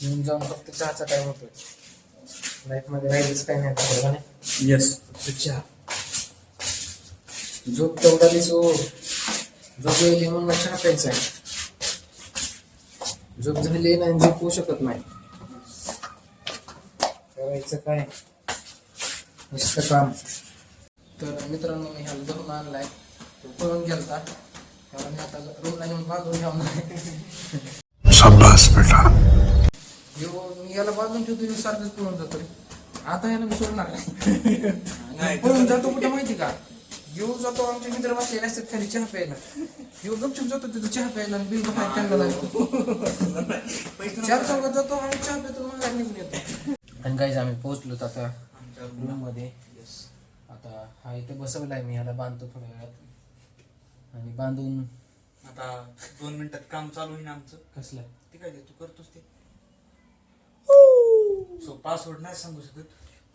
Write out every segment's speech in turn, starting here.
येऊन जाऊन फक्त चहाचा टाइम होतोय. लाईफ मध्ये राहिलंच काही नाही आता नाही. येस. चहा झोप तेवढा दिसो. झोप येईल म्हणून चहा प्यायचा आहे. झोप झाली नाही झोप होऊ शकत नाही. करायचं काय नुसतं काम. तर मित्रांनो मी ह्याला धरून आणलाय. तो पळून गेलता कारण आता रूमला येऊन बांधून ठेवणार. शाबास बेटा. मी याला बांधून ठेवतो सारखंच पळून जातो. आता याला मी सोडणार नाही. पळून जातो कुठं माहिती का? येऊ जातो आमचे मित्र बसलेले असतात खाली चहा प्यायला. येऊ गपचूप जातो तिथं चहा प्यायला आणि बिल बघायला त्यांना लागतो. चार चौकात जातो आणि चहा पितो मग निघून येतो. आणि काहीच आम्ही पोहोचलो आता आमच्या रूम मध्ये. आता हा इथे बसवलाय मी. याला बांधतो थोड्या वेळात आणि बांधून आता 2 मिनिटात काम चालू होईल आमचं. कसलं ते काय तू करतोस ते. सो पासवर्ड नाही सांगू शकत.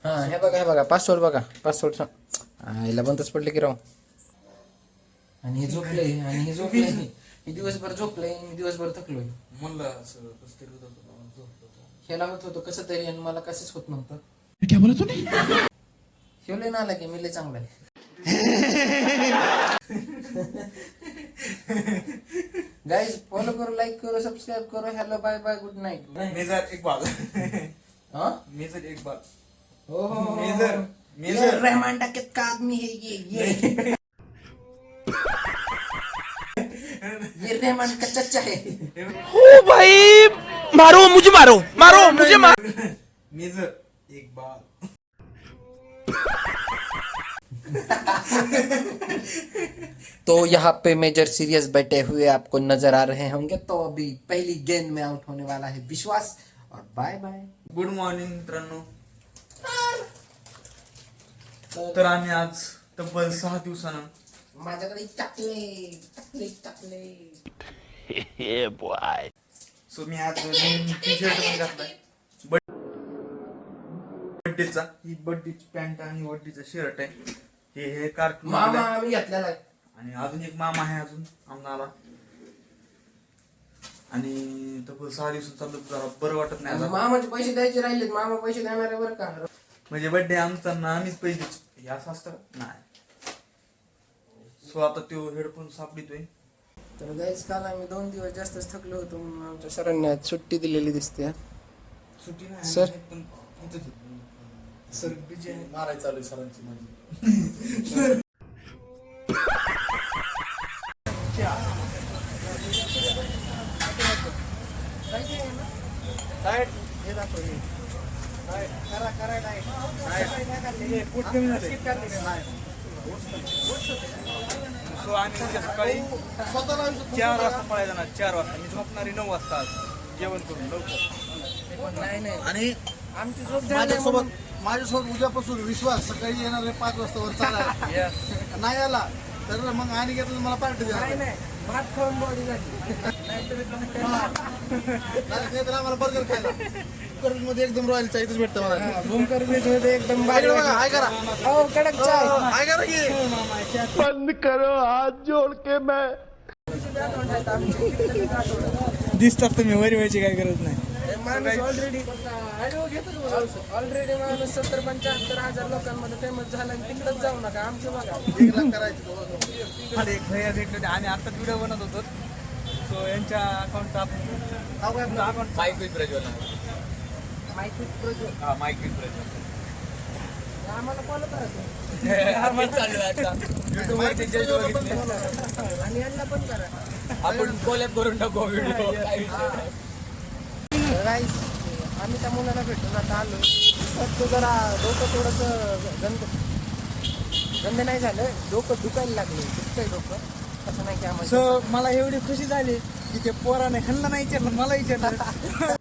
हा हे बघा पासवर्ड बघा. पासवर्ड आईला बंदच पडले की राव. आणि हे झोपलंय आणि हे झोपलंय. हे दिवसभर झोपलंय. मी दिवसभर थकलोय. म्हणलं असं कसं तरी होतं. ह्याला होत होतं कसं तरी आणि मला कसंच होत नव्हतं. क्या बोला तूने? हे लय नाला की मी लय चांगला आहे. गाइस फॉलो करो, लाइक करो, सब्सक्राइब करो. Hello bye bye, good night. मेजर एक बार. हाँ मेजर एक बार. ओहो मेजर ये रहमान डाकत का आदमी है ये ये रहमान का चच्चा है. ओ भाई मारो मुझे मारो. मेजर एक बार. तो यहाँ पे मेजर सीरियस बैठे हुए आपको नजर आ रहे होंगे. तो अभी पहली गेंद में आउट होने वाला है विश्वास. और बाय बाय. गुड मॉर्निंग मित्रांनो. तर आम्ही आज तब्बल 6 दिवसानं माझ्याकडे टाकले. Hey boy. सो मी आज नवीन टी-शर्ट पण घातलाय बर्थडेचा. ही बर्थडेची पॅन्ट आणि बर्थडेचा शर्ट आहे. हे कार्टून मामा आम्ही घेतलेला आहे. आणि अजून एक मामा आहे अजून आम्हाला. आणि तब्बल 6 दिवस चाललं जरा बरं वाटत नाही आता. मामाचे पैसे द्यायचे राहिलेत. मामा पैसे देणार आहे बरं का. म्हणजे बर्थडे आमचा ना आम्हीच पैसे द्यायचे. हे असं असतं का? नाही. सो आता तो हेडफोन सापडितोय. तर गाईस काल आम्ही 2 दिवस जास्तच थकलो होतो म्हणून आमच्या सरांनी आज सुट्टी दिलेली दिसते. सुट्टी नाही सर. पण इथंच सर बिजी आहे. मारायचं चालू आहे सरांची म्हणजे. सो आम्ही उद्या सकाळी 4 वाजता पळायला जाणार. 4 वाजता. मी झोपणारी 9 वाजता आज. जेवण करून लवकर. नाही आणि आमची झोप माझ्यासोबत उद्यापासून विश्वास सकाळी येणार आहे 5 वाजता वर चालायला. नाही आला तर मग आणि घेतलं मला पार्टी द्या. नाही भात खाऊन बॉडी झाली. नाही आम्हाला बर्गर खायला मध्ये एकदम रॉयल चाय इथंच भेटतं मला. रूम सर्विस मध्ये एकदम भारी बघा हाय करा. हो कडक चाय. हाय करा की. बंद करो हाथ जोड़ के मैं. दिसतात तुम्ही वरी व्हायची काही गरज नाही. माणूस ऑलरेडी माणूस 70-75,000 लोकांमध्ये फेमस झाला. तिकडेच जाऊ नका. आमचं बघा करायचं. मला एक भैया भेटले होते. आम्ही आता व्हिडिओ बनवत होतो. सो यांच्या अकाउंटचा अकाउंट माईक विथ प्रज्वल. माहिती प्रोजेक्ट हा माईक विथ प्रज्वल. आम्हाला फॉलो करा. युट्यूब वरती जज बघितले. आणि यांना पण करा. आपण कोलॅब करून टाकू व्हिडिओ. राईस आम्ही त्या मुलाला भेटून आता आलो. तर तो जरा डोकं थोडंसं गंद नाही झालं. डोकं दुखायला लागले. दुखतंय डोकं. असं नाही की आम्हाला. सो मला एवढी खुशी झाली की ते पोराने खाल्लं नाही विचारलं मला विचारलं.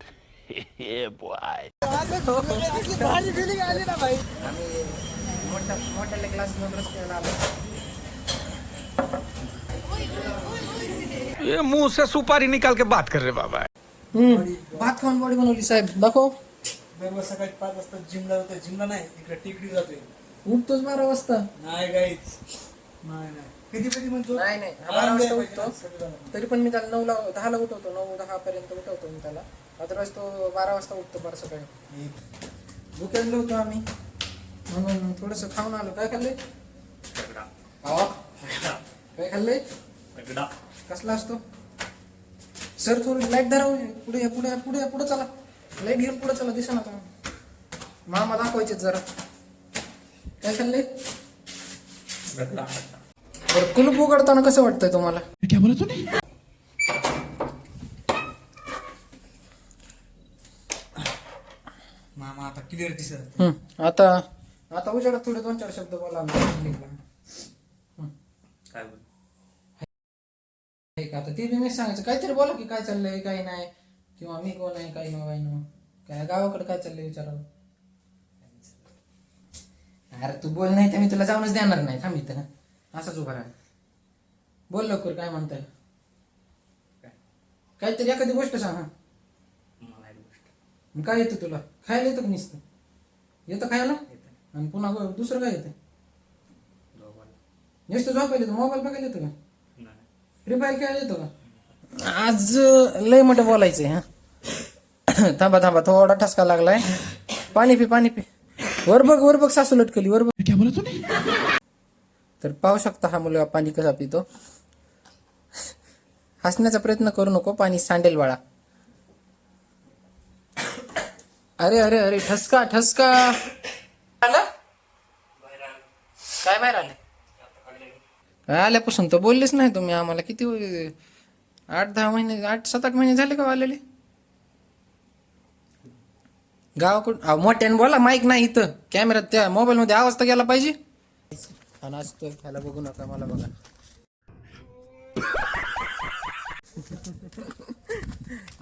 Hey boy. भारी फिलिंग आली ना भाई. आम्ही मोठ्या क्लासमधून रस्त्याला आलो. ये मुंह से सुपारी निकाल के बात कर रहे बाबा. भात खाऊन बॉडी बनवली साहेब. दाखव. दररोज सकाळी 5 वाजता जिमला जातोय. जिमला नाही इकडे टेकडी जातोय. उठतोच 12 वाजता. नाही गाईच. नाही कधी म्हणतो. नाही 12 वाजता उठतो. तरी पण मी त्याला 10ला उठवतो. 9-10 पर्यंत उठवतो मी त्याला. अदरवाईज तो 12 वाजता उठतो बरं सकाळी. भुकेलो होतो आम्ही म्हणून थोडंसं खाऊन आलो. काय खाल्ले? काय खाल्ले? कसला असतो सर? थोडी लाईट धराव. पुढे पुढे पुढे पुढे चला. लाईट घेऊन पुढे चला. दिसा ना तुम्ही. मामा दाखवायचे जरा. काय खाल्ले? बरं कुलूप उघडताना कसं वाटतंय तुम्हाला? मामा आता क्लिअर दिसत. आता आता उजेडात थोडे 2-4 शब्द बोला आमच्या. काय बोल एक आता ते बी मी सांगायचं काहीतरी बोला की काय चाललंय काही नाही, किंवा मी कोण आहे काही नाही काय गावाकडे काय चाललंय विचारावं. अरे तू बोल नाही तर मी तुला जाऊनच देणार नाही. थांब इथं असंच उभा राहा. बोल लवकर. काय म्हणताय? काहीतरी एखादी गोष्ट सांग. मग काय येतं तुला? खायला येतं का नुसतं? येतं खायला? आणि पुन्हा दुसरं काय येतं? नुसतं झोपायला येतं? मोबाईल बघायला येतं का? फ्री फायर खेळायला येतो का? आज लय मोठं बोलायचंय. हा थांबा थांबा थोडा ठसका लागलाय. पाणी पी. वर बघ सासू लटकली. वर बघ. तर पाहू शकता हा मुलगा पाणी कसा पितो. हसण्याचा प्रयत्न करू नको, पाणी सांडेल बाळा. अरे ठसका आला काय बाहेर आले? आल्यापासून तर बोललेच नाही तुम्ही आम्हाला. किती 8-10 महिने 8-7-8 महिने झाले का आलेले? गावाकडून मोठ्याने बोला. माईक नाही इथं. कॅमेऱ्यात त्या मोबाईल मध्ये आवाज तर गेला पाहिजे. आणि असतो ह्याला बघू नका, मला बघा.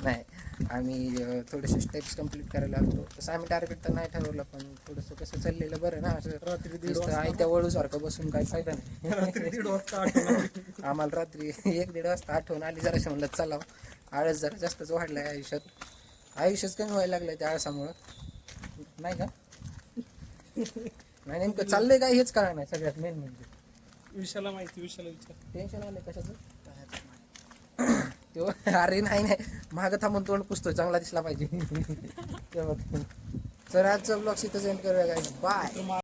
नाही आम्ही थोडेसे स्टेप्स कम्प्लीट करायला लागलो. तसं आम्ही टार्गेट तर नाही ठरवलं, पण थोडंसं कसं चाललेलं बरं ना. रात्री आयत्या वळूसारखं बसून काही फायदा नाही. आम्हाला रात्री 1-1.5 वाजता आठवण आली. जराशी म्हणलं चला. आळस जरा जास्तच वाढलाय आयुष्यात. आयुष्यच कमी व्हायला लागलंय त्या आळसामुळं. नाही का? नाही नेमकं चाललंय काय हेच कळणार नाही. सगळ्यात मेन म्हणजे विषयाला विचार. टेन्शन आलंय कशाचं? तो अरे नाही मागं थांबून तोंड पुसतोय. चांगला दिसला पाहिजे. तर आजचा ब्लॉग इथं एंड करूया. बाय.